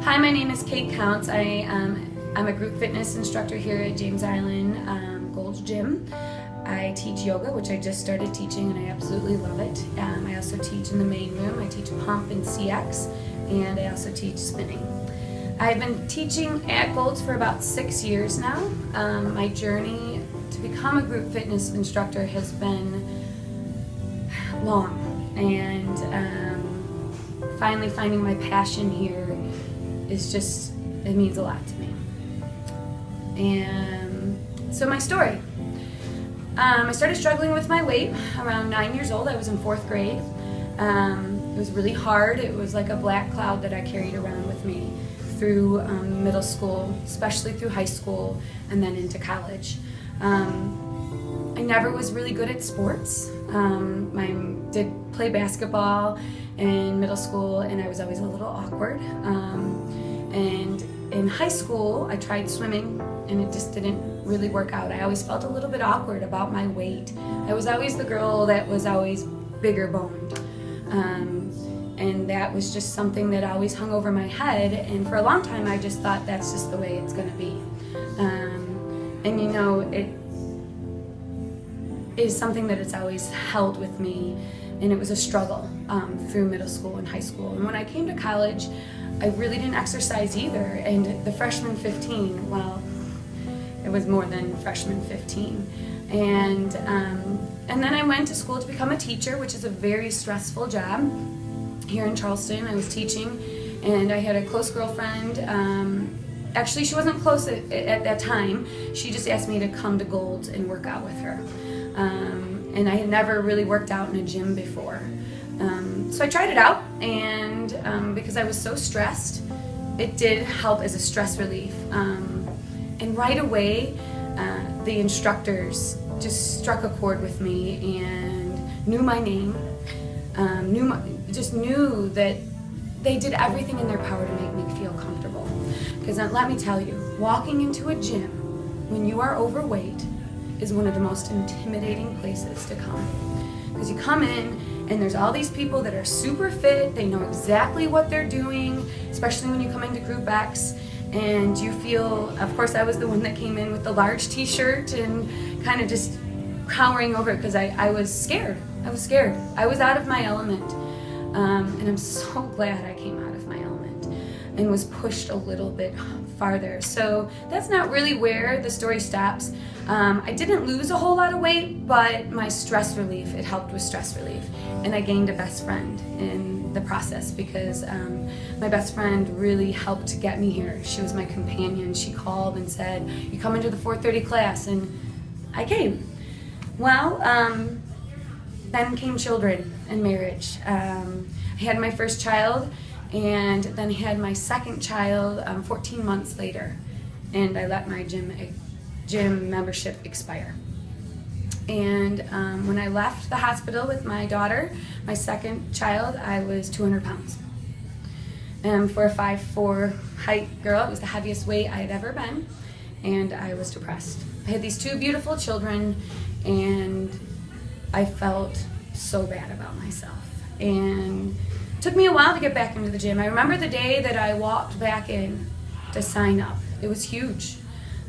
Hi, my name is Kate Counts. I'm a group fitness instructor here at James Island Gold's Gym. I teach yoga, which I just started teaching and I absolutely love it. I also teach in the main room. I teach pump and CX, and I also teach spinning. I've been teaching at Gold's for about 6 years now. My journey to become a group fitness instructor has been long, and finally finding my passion here is just, it means a lot to me. And so my story. I started struggling with my weight around 9 years old. I was in 4th grade. It was really hard. It was like a black cloud that I carried around with me through middle school, especially through high school, and then into college. I never was really good at sports. I did play basketball in middle school, and I was always a little awkward. And in high school, I tried swimming, and it just didn't really work out. I always felt a little bit awkward about my weight. I was always the girl that was always bigger boned. And that was just something that always hung over my head, and for a long time I just thought that's just the way it's going to be. And you know, it is something that it's always held with me, and it was a struggle through middle school and high school. And when I came to college, I really didn't exercise either, and the freshman 15, well, it was more than freshman 15. And then I went to school to become a teacher, which is a very stressful job. Here in Charleston, I was teaching, and I had a close girlfriend. Actually, she wasn't close at that time. She just asked me to come to Gold's and work out with her. And I had never really worked out in a gym before. So I tried it out, and because I was so stressed, it did help as a stress relief. And right away, the instructors just struck a chord with me and knew my name, just knew that they did everything in their power to make me feel comfortable. Because let me tell you, walking into a gym when you are overweight is one of the most intimidating places to come. Because you come in and there's all these people that are super fit, they know exactly what they're doing, especially when you come into Group X, and you feel, of course I was the one that came in with the large t-shirt and kind of just cowering over it because I was scared. I was scared. I was out of my element. And I'm so glad I came out of my element and was pushed a little bit farther. So that's not really where the story stops. I didn't lose a whole lot of weight, but my stress relief, it helped with stress relief. And I gained a best friend in the process because my best friend really helped get me here. She was my companion. She called and said, "You come into the 4:30 class," and I came. Well, then came children and marriage. I had my first child, and then had my second child 14 months later, and I let my gym membership expire. And when I left the hospital with my daughter, my second child, I was 200 pounds. And for a 5'4" height girl, it was the heaviest weight I had ever been, and I was depressed. I had these 2 beautiful children, and I felt so bad about myself. And it took me a while to get back into the gym. I remember the day that I walked back in to sign up. It was huge.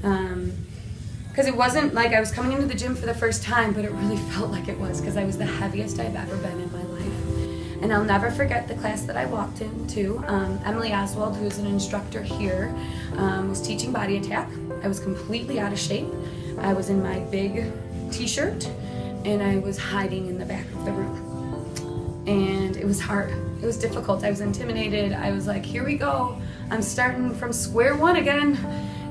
Because it wasn't like I was coming into the gym for the first time, but it really felt like it was, because I was the heaviest I've ever been in my life. And I'll never forget the class that I walked into. Emily Oswald, who's an instructor here, was teaching body attack. I was completely out of shape. I was in my big t-shirt, and I was hiding in the back of the room. And it was hard. It was difficult. I was intimidated. I was like, here we go. I'm starting from square one again.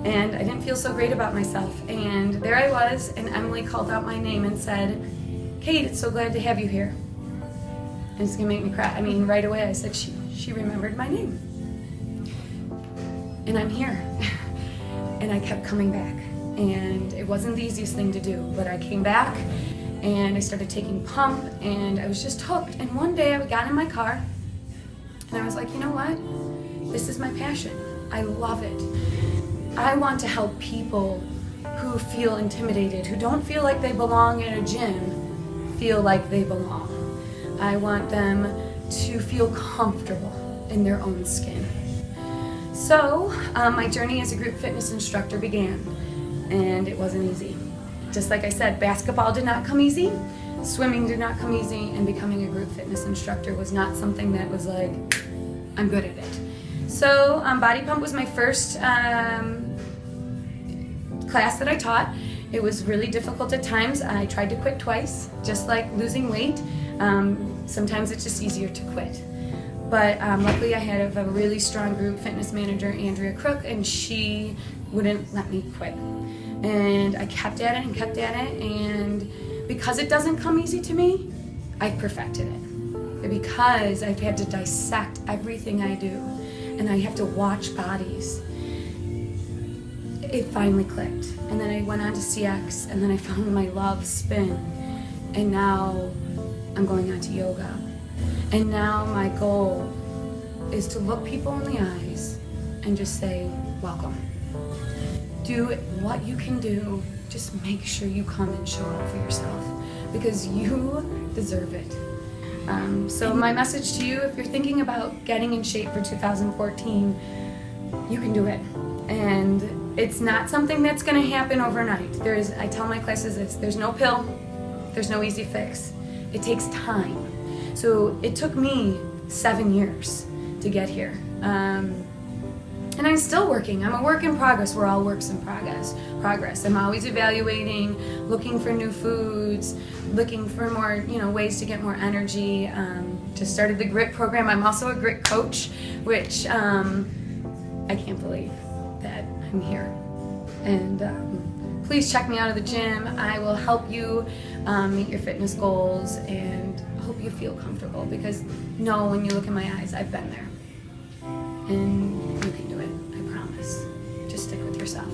And I didn't feel so great about myself. And there I was, and Emily called out my name and said, "Kate, it's so glad to have you here." And it's gonna make me cry. I mean, right away I said, she remembered my name. And I'm here. And I kept coming back. And it wasn't the easiest thing to do, but I came back, and I started taking pump, and I was just hooked. And one day I got in my car, and I was like, you know what? This is my passion. I love it. I want to help people who feel intimidated, who don't feel like they belong in a gym, feel like they belong. I want them to feel comfortable in their own skin. So my journey as a group fitness instructor began, and it wasn't easy. Just like I said, basketball did not come easy, swimming did not come easy, and becoming a group fitness instructor was not something that was like, I'm good at it. So body pump was my first class that I taught. It was really difficult at times. I tried to quit twice, just like losing weight. Sometimes it's just easier to quit. But luckily I had a really strong group fitness manager, Andrea Crook, and she wouldn't let me quit. And I kept at it and kept at it, and because it doesn't come easy to me, I've perfected it. Because I've had to dissect everything I do, and I have to watch bodies, it finally clicked. And then I went on to CX, and then I found my love spin, and now I'm going on to yoga. And now my goal is to look people in the eyes and just say, welcome. Do what you can do. Just make sure you come and show up for yourself, because you deserve it. So my message to you, if you're thinking about getting in shape for 2014, you can do it. And it's not something that's going to happen overnight. I tell my classes this, there's no pill, there's no easy fix. It takes time. So it took me 7 years to get here. And I'm still working. I'm a work in progress. We're all works in progress. I'm always evaluating, looking for new foods, looking for more, ways to get more energy. Just started the grit program. I'm also a grit coach, which I can't believe that I'm here. And please check me out of the gym. I will help you meet your fitness goals, and hope you feel comfortable, because when you look in my eyes, I've been there. And you can do it, I promise. Just stick with yourself.